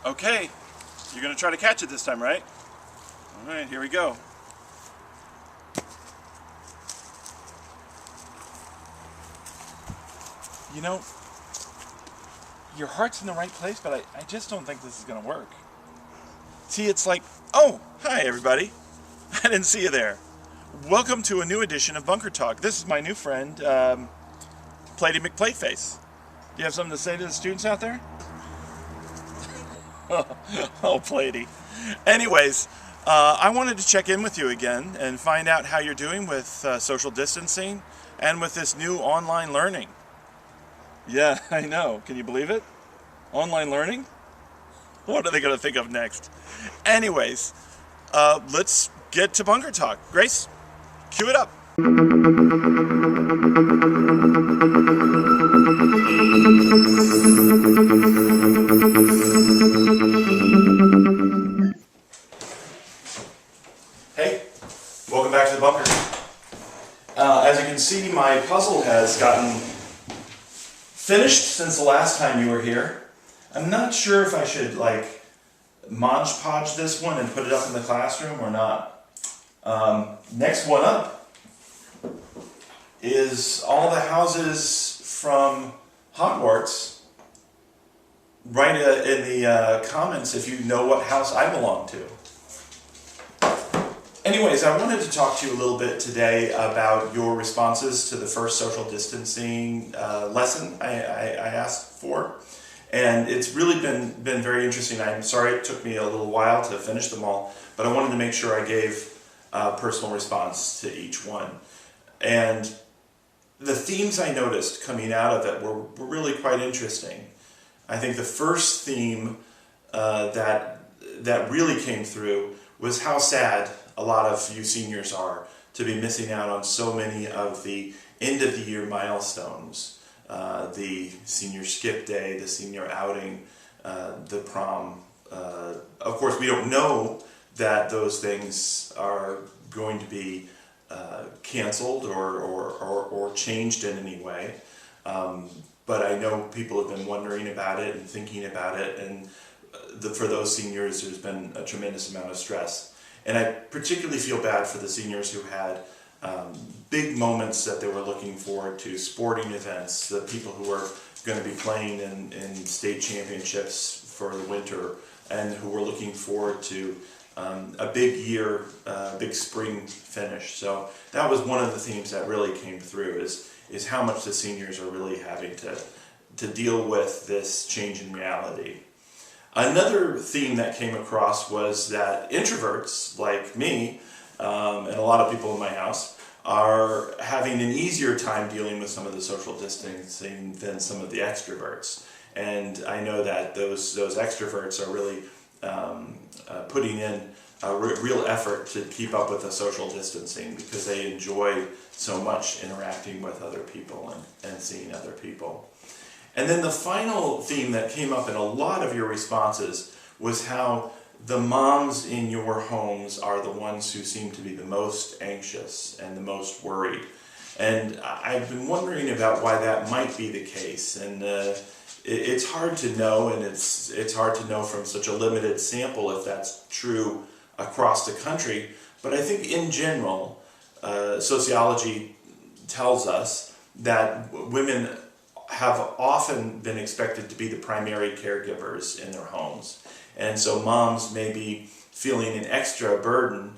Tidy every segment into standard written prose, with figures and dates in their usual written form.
Okay, you're going to try to catch it this time, right? All right, here we go. You know, your heart's in the right place, but I just don't think this is going to work. See, it's like, oh, hi everybody. I didn't see you there. Welcome to a new edition of Bunker Talk. This is my new friend, Platey McPlateface. Do you have something to say to the students out there? Oh, Platey. Anyways, I wanted to check in with you again and find out how you're doing with social distancing and with this new online learning. Yeah, I know. Can you believe it? Online learning? What are they going to think of next? Anyways, let's get to Bunker Talk. Grace, cue it up. Hey, welcome back to the bunker. As you can see, my puzzle has gotten finished since the last time you were here. I'm not sure if I should Mod Podge this one and put it up in the classroom or not. Next one up is all the houses from Hogwarts. Write in the comments if you know what house I belong to. Anyways, I wanted to talk to you a little bit today about your responses to the first social distancing lesson I asked for. And it's really been very interesting. I'm sorry it took me a little while to finish them all, but I wanted to make sure I gave a personal response to each one. And the themes I noticed coming out of it were really quite interesting. I think the first theme that really came through was how sad a lot of you seniors are to be missing out on so many of the end of the year milestones. The senior skip day, the senior outing, the prom. Of course, we don't know that those things are going to be canceled or changed in any way. But I know people have been wondering about it and thinking about it, and for those seniors, there's been a tremendous amount of stress. And I particularly feel bad for the seniors who had big moments that they were looking forward to, sporting events, the people who were going to be playing in state championships for the winter, and who were looking forward to a big year, big spring finish. So that was one of the themes that really came through, is how much the seniors are really having to deal with this change in reality. Another theme that came across was that introverts, like me, and a lot of people in my house, are having an easier time dealing with some of the social distancing than some of the extroverts. And I know that those extroverts are really putting in a real effort to keep up with the social distancing because they enjoy so much interacting with other people and seeing other people. And then the final theme that came up in a lot of your responses was how the moms in your homes are the ones who seem to be the most anxious and the most worried. And I've been wondering about why that might be the case. And it's hard to know, and it's hard to know from such a limited sample if that's true across the country. But I think in general, sociology tells us that women have often been expected to be the primary caregivers in their homes. And so moms may be feeling an extra burden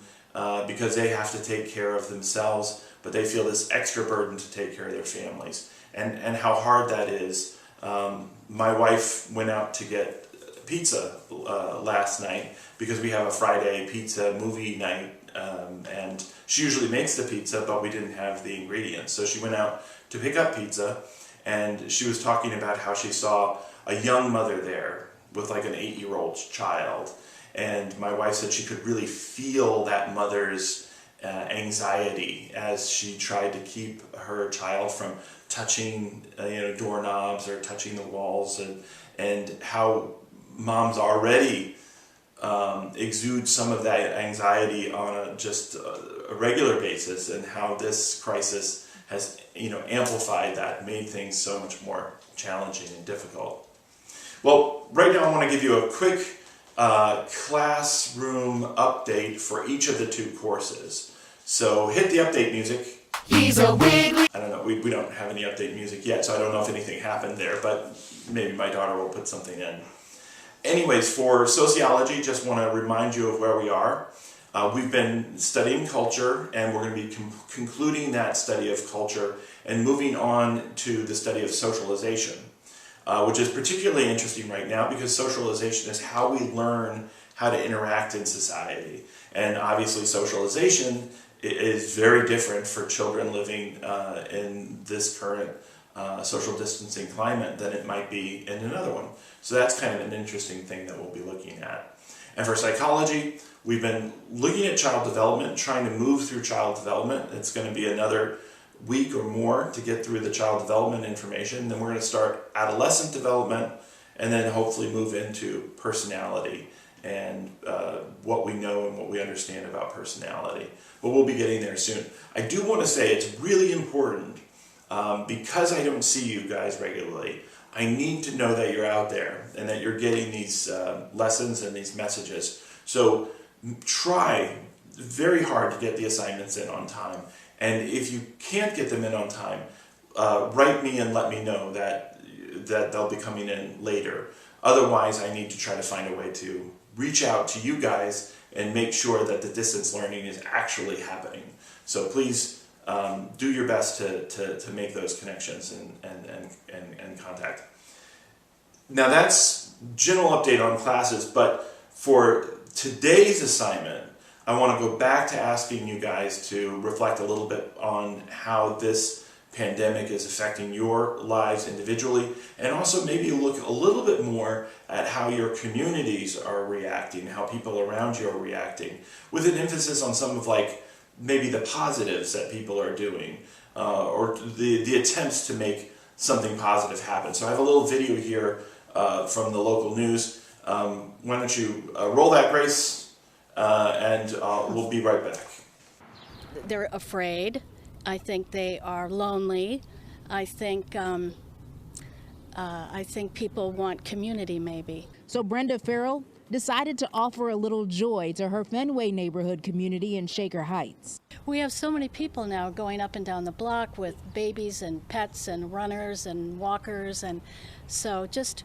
because they have to take care of themselves, but they feel this extra burden to take care of their families. And how hard that is. My wife went out to get pizza last night because we have a Friday pizza movie night, and she usually makes the pizza, but we didn't have the ingredients. So she went out to pick up pizza, and she was talking about how she saw a young mother there with like an 8-year-old child. And my wife said she could really feel that mother's anxiety as she tried to keep her child from touching doorknobs or touching the walls, and how moms already exude some of that anxiety on a regular basis, and how this crisis has amplified that, made things so much more challenging and difficult. Well, right now I want to give you a quick classroom update for each of the 2 courses. So hit the update music. He's a wiggly. I don't know, we don't have any update music yet, so I don't know if anything happened there, but maybe my daughter will put something in. Anyways, for sociology, just want to remind you of where we are. We've been studying culture, and we're going to be concluding that study of culture and moving on to the study of socialization, which is particularly interesting right now because socialization is how we learn how to interact in society. And obviously socialization is very different for children living in this current social distancing climate than it might be in another one. So that's kind of an interesting thing that we'll be looking at. And for psychology, we've been looking at child development, trying to move through child development. It's going to be another week or more to get through the child development information. Then we're going to start adolescent development and then hopefully move into personality and what we know and what we understand about personality. But we'll be getting there soon. I do want to say it's really important because I don't see you guys regularly. I need to know that you're out there and that you're getting these lessons and these messages. So try very hard to get the assignments in on time. And if you can't get them in on time, write me and let me know that they'll be coming in later. Otherwise, I need to try to find a way to reach out to you guys and make sure that the distance learning is actually happening. So please do your best to make those connections and contact. Now that's general update on classes, but for today's assignment, I want to go back to asking you guys to reflect a little bit on how this pandemic is affecting your lives individually, and also maybe look a little bit more at how your communities are reacting, how people around you are reacting, with an emphasis on some of like maybe the positives that people are doing, or the attempts to make something positive happen. So I have a little video here from the local news. Why don't you roll that, Grace, and we'll be right back. They're afraid. I think they are lonely. I think people want community, maybe. So Brenda Farrell decided to offer a little joy to her Fenway neighborhood community in Shaker Heights. We have so many people now going up and down the block with babies and pets and runners and walkers, and so just,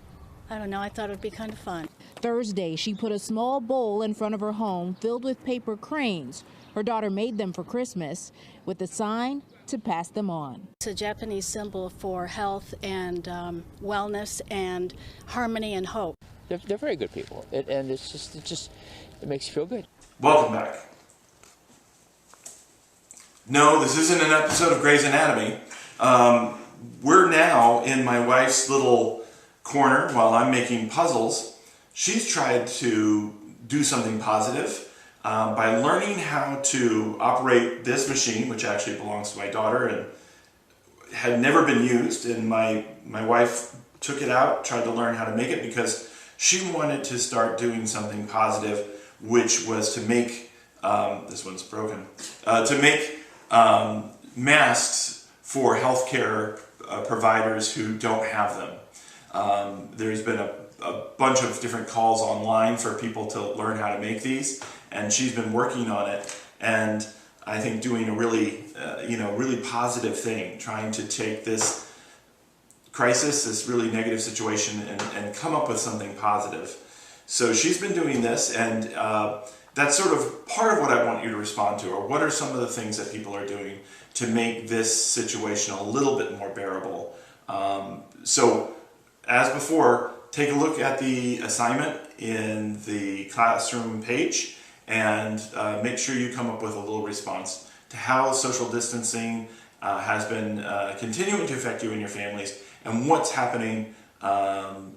I don't know, I thought it would be kind of fun. Thursday, she put a small bowl in front of her home filled with paper cranes. Her daughter made them for Christmas with a sign to pass them on. It's a Japanese symbol for health and wellness and harmony and hope. They're very good people, and it makes you feel good. Welcome back. No, this isn't an episode of Grey's Anatomy. We're now in my wife's little corner while I'm making puzzles. She's tried to do something positive by learning how to operate this machine, which actually belongs to my daughter and had never been used. And my wife took it out, tried to learn how to make it because she wanted to start doing something positive, which was to make, this one's broken, to make masks for healthcare providers who don't have them. There's been a bunch of different calls online for people to learn how to make these, and she's been working on it, and I think doing a really, really positive thing, trying to take this crisis, this really negative situation, and come up with something positive. So she's been doing this, and that's sort of part of what I want you to respond to, or what are some of the things that people are doing to make this situation a little bit more bearable. So as before, take a look at the assignment in the classroom page and make sure you come up with a little response to how social distancing has been continuing to affect you and your families, and what's happening,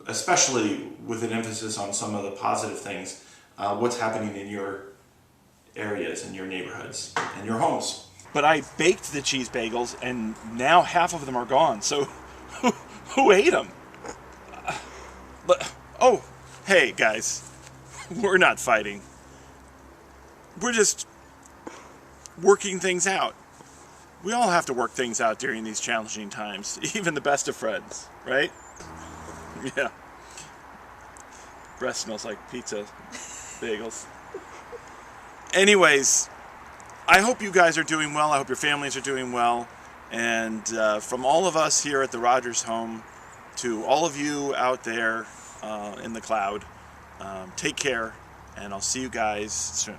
especially with an emphasis on some of the positive things, what's happening in your areas, in your neighborhoods, in your homes. But I baked the cheese bagels, and now half of them are gone, so who ate them? Oh, hey guys, we're not fighting. We're just working things out. We all have to work things out during these challenging times, even the best of friends, right? Yeah. Breath smells like pizza, bagels. Anyways, I hope you guys are doing well. I hope your families are doing well. And from all of us here at the Rogers home to all of you out there in the cloud, take care, and I'll see you guys soon.